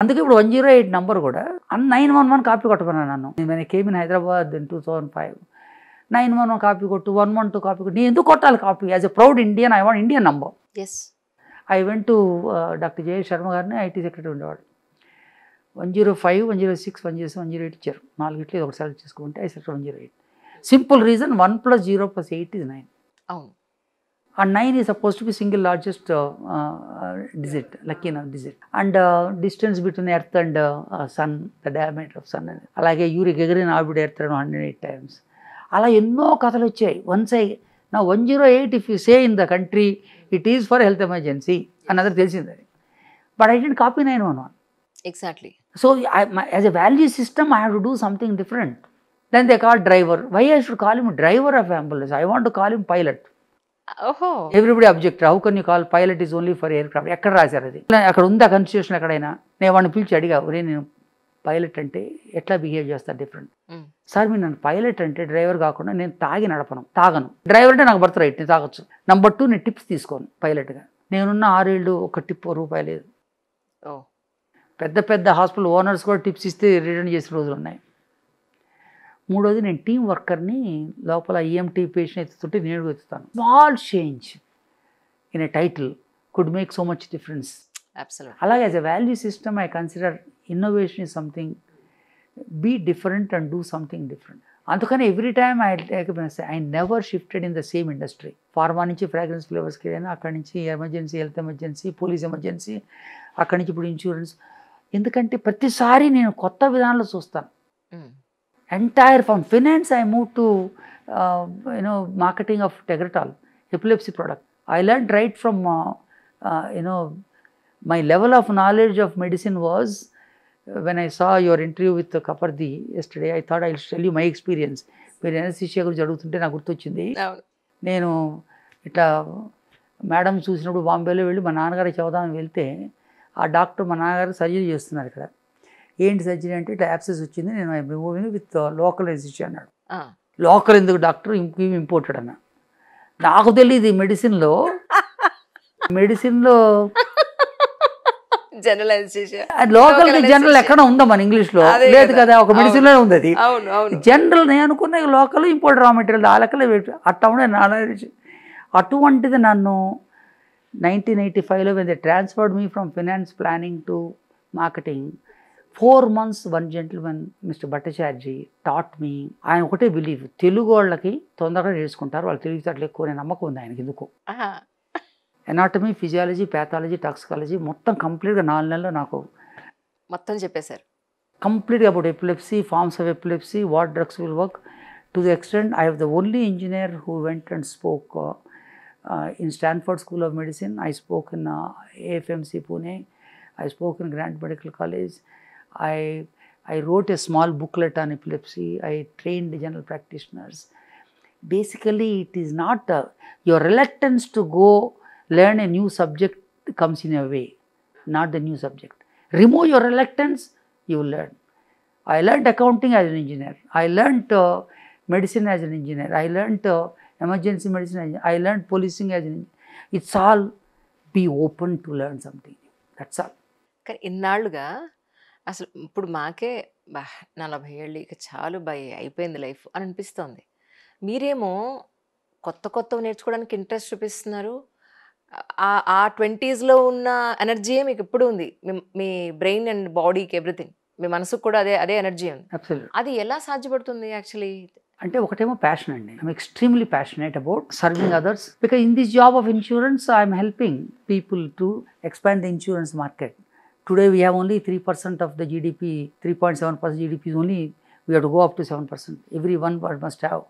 అందుకే ఇప్పుడు 108 నంబర్ కూడా 911 కాపీ కొట్టమన్నాను నన్ను. నేను came in Hyderabad in 2005. 911 copy కొట్టు, 112 కాపీ కొట్టు. నేను ఎందుకు కొట్టాలి copy? As a proud Indian I want Indian number. I went to doctor Jayesh Sharma గారిని, ఐటీ సెక్రటరీ ఉండేవాడు. 105, 106, 107, 108 ఇచ్చారు. 4 ఇట్లు ఒకటి సెలెక్ట్ చేసుకుంటే I select 108. Simple reason 1 + 0 + 8 is 9. అవును. And 9 is supposed to be single largest digit, lucky enough digit. And distance between Earth and Sun, the diameter of Sun. అలాగే Yuri Gagarin orbit earth 108 times. అలా ఎన్నో కథలు వచ్చాయి. Once నా 108 if you say in the country it is for health emergency అన్నది తెలిసింది అది. But I didn't copy 911. Exactly. So as a value system I have to do something different. Then they call driver. Why I should call him driver of ambulance? I want to call him pilot. ఓహో. Everybody object. How can you call pilot is only for air craft? ఎక్కడ రాశారు అది? అక్కడ ఉందా constitution ఎక్కడైనా? నేను వాడిని పిలిచి అడిగా, ఒరే నేను పైలట్ అంటే ఎట్లా బిహేవ్ చేస్తారు డిఫరెంట్? సార్ మీరు నన్ను పైలట్ అంటే డ్రైవర్ కాకుండా నేను తాగను. డ్రైవర్ అంటే నాకు బర్త్ రైట్, నేను తాగొచ్చు. నెంబర్ 2 నేను టిప్స్ తీసుకోను పైలట్గా. నేనున్న 6 ఏళ్ళు ఒక టిప్ రూపాయి లేదు. పెద్ద పెద్ద హాస్పిటల్ ఓనర్స్ కూడా టిప్స్ ఇస్తే రిటర్న్ చేసిన రోజులు ఉన్నాయి. 3వది నేను టీం వర్కర్ని. లోపల ఈఎంటీ పేషెంట్ ఎత్తుతుంటే నేను ఎత్తుతాను. Small change in a title could make so much difference. అలాగే as a value system I consider innovation is something, be different and do something different. అందుకని every time I never shifted in the same industry. Pharma నుంచి fragrance ఫ్లేవర్స్కి అయినా, అక్కడి నుంచి emergency, health emergency, police emergency, అక్కడి నుంచి ఇప్పుడు insurance. ఎందుకంటే ప్రతిసారి నేను కొత్త విధానంలో చూస్తాను. Entire from finance I move to marketing of Tegretol, epilepsy product. I learned right from my level of knowledge of medicine was when I saw your interview with Kapardi yesterday. I thought I'll tell you my experience. మీరు anaesthesia గురించి అడుగుతుంటే నాకు గుర్తొచ్చింది. నేను ఇట్లా madam చూసినప్పుడు బాంబేలో వెళ్ళి మా నాన్నగారికి చెబుదామని వెళ్తే ఆ డాక్టర్ మా నాన్నగారు సర్జరీ చేస్తున్నారు ఇక్కడ. ఏంటి సర్జరీ అంటే ఇట్లా యాప్సెస్ వచ్చింది, నేను రిమూవింగ్ విత్ లోకల్ ఎనస్థీషియా అన్నాడు. లోకల్ ఎందుకు డాక్టర్, ఇంపోర్టెడ్ అన్న. నాకు తెలియదు మెడిసిన్లో జనరల్ ఎనస్థీషియా, లోకల్ జనరల్ ఎక్కడ ఉందా మన ఇంగ్లీష్లో? లేదు కదా, ఒక మెడిసిన్లోనే ఉంది అది. జనరల్ నేను అనుకున్న లోకల్ ఇంపోర్ట్ రా మెటీరియల్ ఆ లెక్కలో అట్టా ఉండే నాలెడ్జ్. అటువంటిది నన్ను 1985లో when they transferred me from finance planning to marketing, 4 months one gentleman, Mr. Bhattacharjee, taught me. ఆయన ఒకటే బిలీవ్, తెలుగు వాళ్ళకి తొందరగా నేర్చుకుంటారు, వాళ్ళు తెలివితేటలు ఎక్కువ నమ్మకం ఉంది ఆయనకి. ఎందుకు ఎనాటమీ, ఫిజియాలజీ, ప్యాథాలజీ, టాక్సికాలజీ మొత్తం కంప్లీట్గా 4 నెలల్లో నాకు మొత్తం చెప్పేశారు. కంప్లీట్గా about epilepsy, forms of epilepsy, what drugs will work. To the extent I have the only engineer who went and spoke in Stanford School of Medicine. I spoke in AFMC Pune. I spoke in Grant Medical College. I wrote a small booklet on epilepsy. I trained general practitioners. Basically, it is not your reluctance to go learn a new subject comes in a way, not the new subject. Remove your reluctance, you will learn. I learned accounting as an engineer. I learned medicine as an engineer. I learned emergency medicine. I learned policing as an engineer. It's all be open to learn something. That's all. కానీ ఇన్నాళ్ళుగా అసలు ఇప్పుడు మాకే 40 ఏళ్ళు ఇక చాలు అయిపోయింది life అని అనిపిస్తోంది. మీరేమో కొత్తవి నేర్చుకోవడానికి ఇంట్రెస్ట్ చూపిస్తున్నారు. ఆ 20sలో ఉన్న ఎనర్జీ మీకు ఎప్పుడు ఉంది. మీ బ్రెయిన్ అండ్ బాడీకి ఎవ్రీథింగ్, మీ మనసుకు కూడా అదే ఎనర్జీ ఉంది. అది ఎలా సాధ్యపడుతుంది యాక్చువల్లీ? అంటే ఒకటేమో ప్యాషన్ అండి. I'm extremely passionate about serving others because in this job of insurance I'm helping people to expand the insurance market. Today we have only 3% of the GDP, 3.7% GDP only. We have to go up to 7%. Every one must have.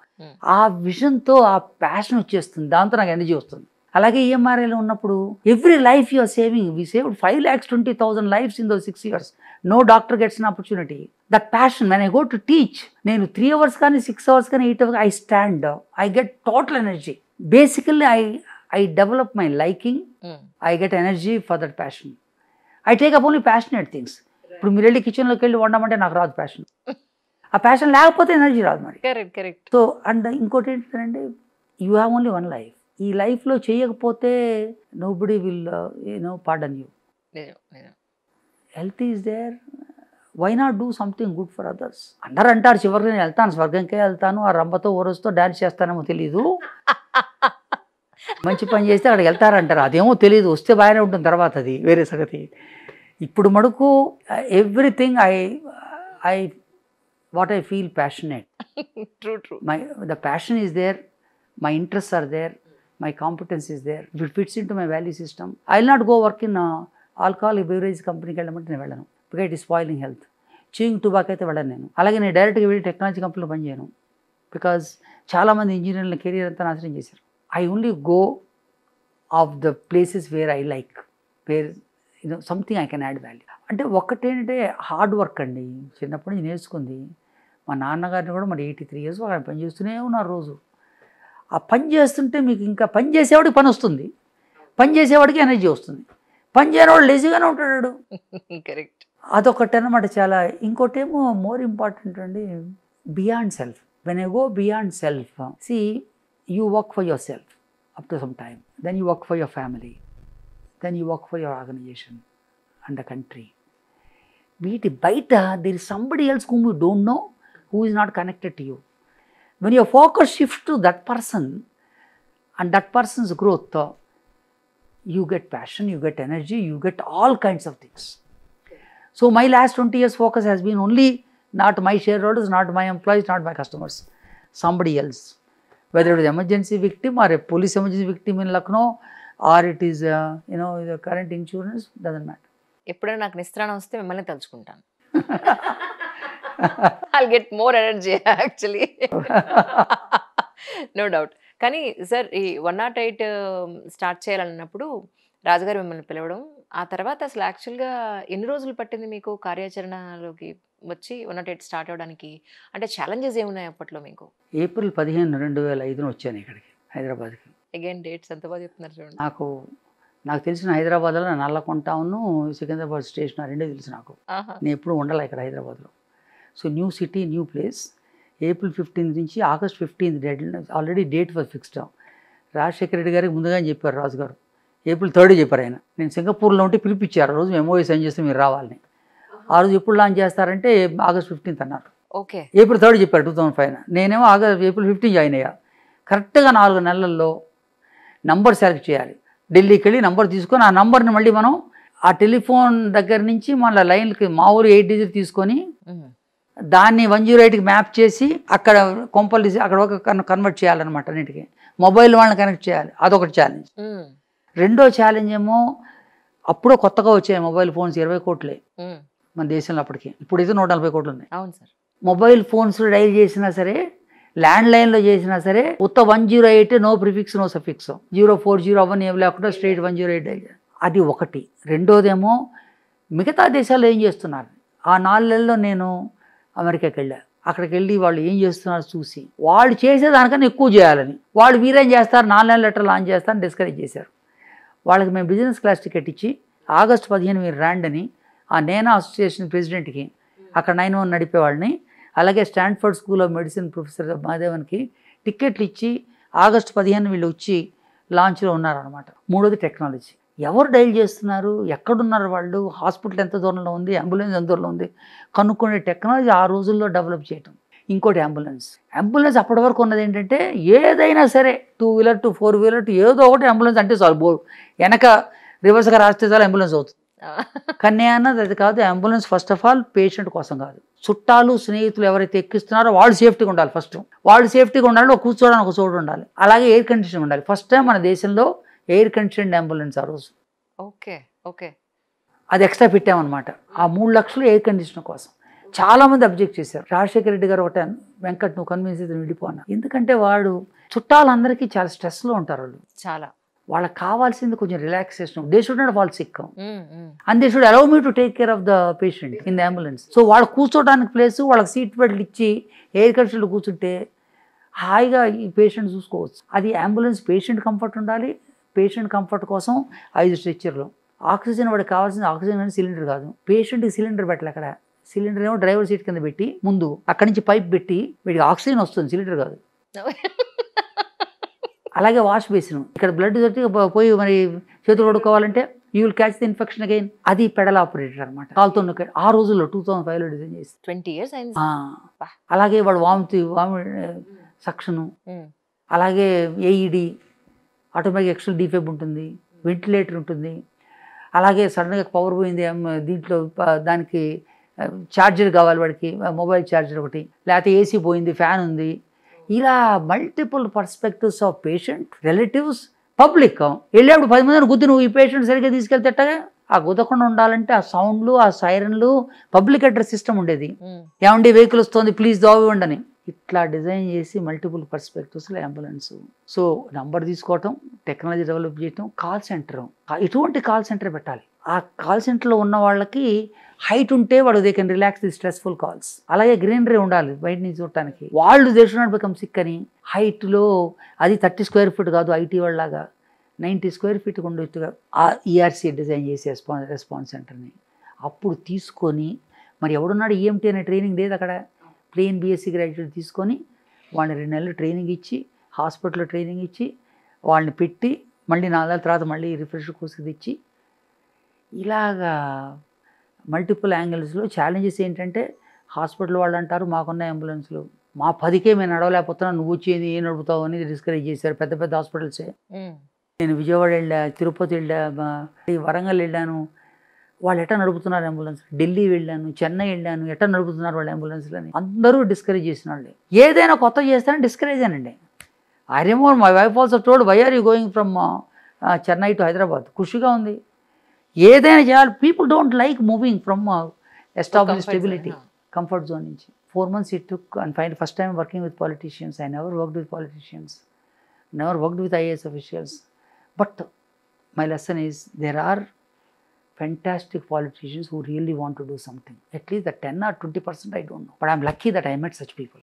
ఆ విజన్తో ఆ passion వచ్చేస్తుంది, దాంతో నాకు energy వస్తుంది. అలాగే ఈఎంఆర్ఐలో ఉన్నప్పుడు every life you are saving. We saved 5,20,000 lives in those 6 years. No doctor gets an opportunity. That passion, when I go to teach, నేను 3 hours కానీ 6 hours కానీ 8 hours, I stand, I get total energy. Basically, I develop my liking, I get energy for that passion. I take up only passionate things. ఇప్పుడు మీరు వెళ్ళి కిచెన్లోకి వెళ్ళి వండమంటే నాకు రాదు ప్యాషన్. ఆ ప్యాషన్ లేకపోతే ఎనర్జీ రాదు మరి. కరెక్ట్. సో అండ్ ఇంకోటి ఏంటంటే you have only one life. ఈ లైఫ్లో చేయకపోతే nobody will pardon you. Health is there, why not do something good for others. అందరు అంటారు చివరికి నేను వెళ్తాను స్వర్గంకే వెళ్తాను, ఆ రంభతో ఓరస్తో డాన్స్ చేస్తానేమో తెలీదు, మంచి పని చేస్తే అక్కడికి వెళ్తారంటారు, అదేమో తెలియదు, వస్తే బాగానే ఉంటుంది తర్వాత, అది వేరే సంగతి. ఇప్పుడు మటుకు everything I what I feel passionate. True. The passion is there, my interests are there, my competence is there. If it fits into my value system, I will not go work in alcoholic beverage కంపెనీకి వెళ్ళమంటే నేను వెళ్ళను, because it is spoiling health. Chewing tobacco అయితే వెళ్ళను నేను. అలాగే నేను డైరెక్ట్గా వెళ్ళి టెక్నాలజీ కంపెనీలో పనిచేయను, బికాజ్ చాలామంది ఇంజనీర్ల కెరీర్ అంతా నాశనం చేశారు. I only go of the places where I like, where something I can add value. అంటే ఒక్కటేంటంటే హార్డ్ వర్క్ అండి, చిన్నప్పటి నుంచి నేర్చుకుంది. మా నాన్నగారిని కూడా మరి 83 years ఆయన పని చేస్తూనే ఉన్నారు రోజు. ఆ పని చేస్తుంటే మీకు ఇంకా పని చేసేవాడికి పని వస్తుంది, పని చేసేవాడికి ఎనర్జీ వస్తుంది, పని చేయనివాడు లేజీగానే ఉంటాడు. కరెక్ట్. అదొకటి అన్నమాట చాలా. ఇంకోటేమో మోర్ ఇంపార్టెంట్ అండి, beyond self. When I go beyond self, see you work for yourself up to some time, then you work for your family, then you work for your organization and the country. వీటి బయట there is somebody else whom you don't know, who is not connected to you. When your focus shifts to that person and that person's growth, you get passion, you get energy, you get all kinds of things. So my last 20 years focus has been only not my shareholders, not my employees, not my customers, somebody else. Whether it is emergency victim or a police emergency victim in Lucknow, or it is the current insurance, doesn't matter. ఎప్పుడైనా నాకు నిస్త్రాణం వస్తే మిమ్మల్ని తలుచుకుంటాను. I'll get more energy actually. No doubt. కానీ sir ఈ 108 start చేయాలన్నప్పుడు రాజుగారు మిమ్మల్ని పిలవడం, ఆ తర్వాత అసలు యాక్చువల్గా ఎన్ని రోజులు పట్టింది మీకు కార్యాచరణలోకి వచ్చి 108 స్టార్ట్ అవ్వడానికి? అంటే ఛాలెంజెస్ ఏమున్నాయి అప్పట్లో మీకు? April 15, 2005 వచ్చాను ఇక్కడికి హైదరాబాద్కి. అగైన్ డేట్స్ ఎంత బాగా చెప్తున్నారు చూడండి. నాకు తెలిసిన హైదరాబాద్లో నల్లకొంటను సికింద్రాబాద్ స్టేషన్ రెండే తెలుసు నాకు. నేను ఎప్పుడు ఉండాలి ఇక్కడ హైదరాబాద్లో. So new city, new place. April 15 నుంచి August 15 date already date was fixed. Rajasekhara Reddy గారికి ముందుగానే చెప్పారు రాజుగారు, April 3 చెప్పారు ఆయన. నేను సింగపూర్లో ఉంటే పిలిపించారు ఆ రోజు, ఎంఓఏ సైన్ చేస్తే మీరు రావాలని. ఆ రోజు ఎప్పుడు లాంచ్ చేస్తారంటే August 15 అన్నారు. ఓకే. April 3 చెప్పారు 2005. నేనేమో April 15 జాయిన్ అయ్యా. కరెక్ట్గా 4 నెలల్లో నంబర్ సెలెక్ట్ చేయాలి. ఢిల్లీకి వెళ్ళి నంబర్ తీసుకొని ఆ నంబర్ని మళ్ళీ మనం ఆ టెలిఫోన్ దగ్గర నుంచి మళ్ళీ లైన్కి మామూలు 8 digit తీసుకొని దాన్ని 108కి మ్యాప్ చేసి అక్కడ కొంపలు అక్కడ ఒక కన్వర్ట్ చేయాలన్నమాట. అన్నిటికీ మొబైల్ వాళ్ళని కనెక్ట్ చేయాలి, అదొకటి ఛాలెంజ్. రెండో ఛాలెంజ్ ఏమో అప్పుడే కొత్తగా వచ్చాయి మొబైల్ ఫోన్స్, 20 కోట్లే మన దేశంలో అప్పటికి. ఇప్పుడైతే 140 కోట్లు ఉన్నాయి. అవును సార్. మొబైల్ ఫోన్స్ డైల్ చేసినా సరే, ల్యాండ్ లైన్లో చేసినా సరే ఉత్త 108, నో ప్రిఫిక్స్ నో సఫిక్స్, 040 అవన్నీ ఏమి లేకుండా స్ట్రైట్ 108. అది ఒకటి. రెండోదేమో మిగతా దేశాల్లో ఏం చేస్తున్నారు. ఆ 4 నెలల్లో నేను అమెరికాకి వెళ్ళా. అక్కడికి వెళ్ళి వాళ్ళు ఏం చేస్తున్నారు చూసి, వాళ్ళు చేసేదానికన్నా ఎక్కువ చేయాలని, వాళ్ళు మీరేం చేస్తారు 4 నెలల లెటర్ లాంచ్ చేస్తారని డిస్కరేజ్ చేశారు. వాళ్ళకి మేము బిజినెస్ క్లాస్ టికెట్ ఇచ్చి August 15 మీరు ర్యాండ్ అని ఆ నేనా అసోసియేషన్ ప్రెసిడెంట్కి, అక్కడ 9-1 నడిపేవాళ్ళని, అలాగే Stanford school of medicine professor మహాదేవన్కి టికెట్లు ఇచ్చి August 15 వీళ్ళు వచ్చి లాంచ్లో ఉన్నారనమాట. మూడోది టెక్నాలజీ. ఎవరు డైల్ చేస్తున్నారు, ఎక్కడున్నారు వాళ్ళు, హాస్పిటల్ ఎంత దూరంలో ఉంది, అంబులెన్స్ ఎంత దూరంలో ఉంది కనుక్కునే టెక్నాలజీ ఆ రోజుల్లో డెవలప్ చేయటం. ఇంకోటి అంబులెన్స్. అప్పటి వరకు ఉన్నది ఏంటంటే ఏదైనా సరే 2-wheeler to 4-wheeler to ఏదో ఒకటి అంబులెన్స్ అంటే చాలు, వెనక రివర్స్గా రాస్తే చాలు అంబులెన్స్ అవుతుంది. కానీ అన్నది అది కాదు. Ambulance first of all patient కోసం కాదు, చుట్టాలు స్నేహితులు ఎవరైతే ఎక్కిస్తున్నారో వాళ్ళు సేఫ్టీగా ఉండాలి. ఫస్ట్ వాళ్ళు సేఫ్టీగా ఉండాలి, కూర్చోవడానికి ఒక చోటు ఉండాలి, అలాగే ఎయిర్ కండిషన్ ఉండాలి. ఫస్ట్ టైం మన దేశంలో ఎయిర్ కండిషన్డ్ అంబులెన్స్ ఆ రోజు. Okay okay. అది ఎక్స్ట్రా పెట్టామన్నమాట. ఆ 3 లక్షలు ఎయిర్ కండిషన్ కోసం. చాలామంది అబ్జెక్ట్ చేశారు. రాజశేఖర రెడ్డి గారు ఒకటే, వెంకట్ నువ్వు కన్విన్స్ అయితే విడిపోనా, ఎందుకంటే వాడు చుట్టాలందరికీ చాలా స్ట్రెస్లో ఉంటారు. వాళ్ళు చాలా, వాళ్ళకి కావాల్సింది కొంచెం relaxation. They should not fall sick and they should allow me to take care of the patient in the ambulance. So వాళ్ళు కూర్చోడానికి ప్లేస్, వాళ్ళకి సీట్ బెల్ట్ ఇచ్చి ఎయిర్ కండిషన్లో కూర్చుంటే హాయిగా ఈ పేషెంట్ చూసుకోవచ్చు. అది అంబులెన్స్ పేషెంట్ కంఫర్ట్ ఉండాలి. పేషెంట్ కంఫర్ట్ కోసం 5 స్ట్రెచ్చర్లు. ఆక్సిజన్ వాడికి కావాల్సింది ఆక్సిజన్ కానీ సిలిండర్ కాదు. పేషెంట్కి సిలిండర్ పెట్టాలి. అక్కడ సిలిండర్ ఏమో డ్రైవర్ సీట్ కింద పెట్టి ముందు అక్కడి నుంచి పైప్ పెట్టి వీడికి ఆక్సిజన్ వస్తుంది, సిలిండర్ కాదు. అలాగే వాష్ బేసిన్, ఇక్కడ బ్లడ్ తట్టి పోయి మరి చేతులు కడుక్కోవాలంటే you will catch the infection again. అది పెడల్ ఆపరేటర్ అనమాట, కాలుతో నొక్కాడు. ఆ రోజుల్లో 2005లో డిజైన్ చేసి 20 years అయింది. అలాగే వాడు వామి సక్షను, అలాగే ఏఈడి ఆటోమేటిక్ ఎక్స్టర్నల్ డిఫెబ్ ఉంటుంది, వెంటిలేటర్ ఉంటుంది. అలాగే సడన్గా పవర్ పోయింది దీంట్లో దానికి ఛార్జర్ కావాలి వాడికి, మొబైల్ ఛార్జర్ ఒకటి, లేకపోతే ఏసీ పోయింది, ఫ్యాన్ ఉంది. ఇలా multiple perspectives of patient, relatives, public. వెళ్ళేప్పుడు 10 మందిని గుద్ది నువ్వు ఈ పేషెంట్ సరిగ్గా తీసుకెళ్తేట్టగా ఆ గుద్దకుండా ఉండాలంటే ఆ సౌండ్లు, ఆ సైరన్లు, పబ్లిక్ అడ్రస్ సిస్టమ్ ఉండేది. ఏమండి వెహికల్ వస్తుంది ప్లీజ్ దావి ఇవ్వండి అని. ఇట్లా డిజైన్ చేసి మల్టిపుల్ పర్స్పెక్టివ్స్లో అంబులెన్స్. సో నంబర్ తీసుకోవటం, టెక్నాలజీ డెవలప్ చేయటం, కాల్ సెంటర్, ఇటువంటి కాల్ సెంటర్ పెట్టాలి. ఆ కాల్ సెంటర్లో ఉన్న వాళ్ళకి హైట్ ఉంటే వాడు they can relax the stressful calls. అలాగే గ్రీనరీ ఉండాలి బయట నుంచి చూడటానికి. వాళ్ళు they should not become sick అని హైట్లో అది 30 square feet కాదు, ఐటీ వాళ్ళలాగా 90 square feet ఉండేట్టుగా ఆ ఈఆర్సీ డిజైన్ చేసి రెస్పాన్స్ సెంటర్ని అప్పుడు తీసుకొని, మరి ఎవడున్నాడు ఈఎంటీ అనే ట్రైనింగ్ లేదు అక్కడ, ప్లెయిన్ బీఎస్సీ గ్రాడ్యుయేట్ తీసుకొని వాళ్ళని 2 నెలలు ట్రైనింగ్ ఇచ్చి, హాస్పిటల్లో ట్రైనింగ్ ఇచ్చి, వాళ్ళని పెట్టి మళ్ళీ 4 నెలల తర్వాత మళ్ళీ రిఫ్రెషర్ కోర్సుకి తెచ్చి, ఇలాగా మల్టిపుల్ యాంగిల్స్లో ఛాలెంజెస్ ఏంటంటే హాస్పిటల్ వాళ్ళు అంటారు మాకున్న అంబులెన్స్లు మా 10కే మేము నడవలేకపోతున్నా, నువ్వు వచ్చేది ఏం నడుపుతావు అని డిస్కరేజ్ చేశారు పెద్ద పెద్ద హాస్పిటల్సే. నేను విజయవాడ వెళ్ళా, తిరుపతి వెళ్ళా, వరంగల్ వెళ్ళాను, వాళ్ళు ఎట్లా నడుపుతున్నారు అంబులెన్స్. ఢిల్లీ వెళ్ళాను, చెన్నై వెళ్ళాను, ఎట్లా నడుపుతున్నారు వాళ్ళు అంబులెన్స్లని అందరూ డిస్కరేజ్ చేసిన వాళ్ళే. ఏదైనా కొత్త చేస్తానని డిస్కరేజ్ అనండి. I remember my wife also told why are you going from Chennai to Hyderabad. ఖుషిగా ఉంది. ఏదైనా చేయాలి. People don't like moving from establish stability, comfort zone నుంచి. 4 months it took and find first time working with politicians. I never worked with politicians, never worked with IAS officials. But my lesson is there are fantastic politicians who really want to do something. At least the 10 or 20% I don't know. But I'm lucky that I met such people.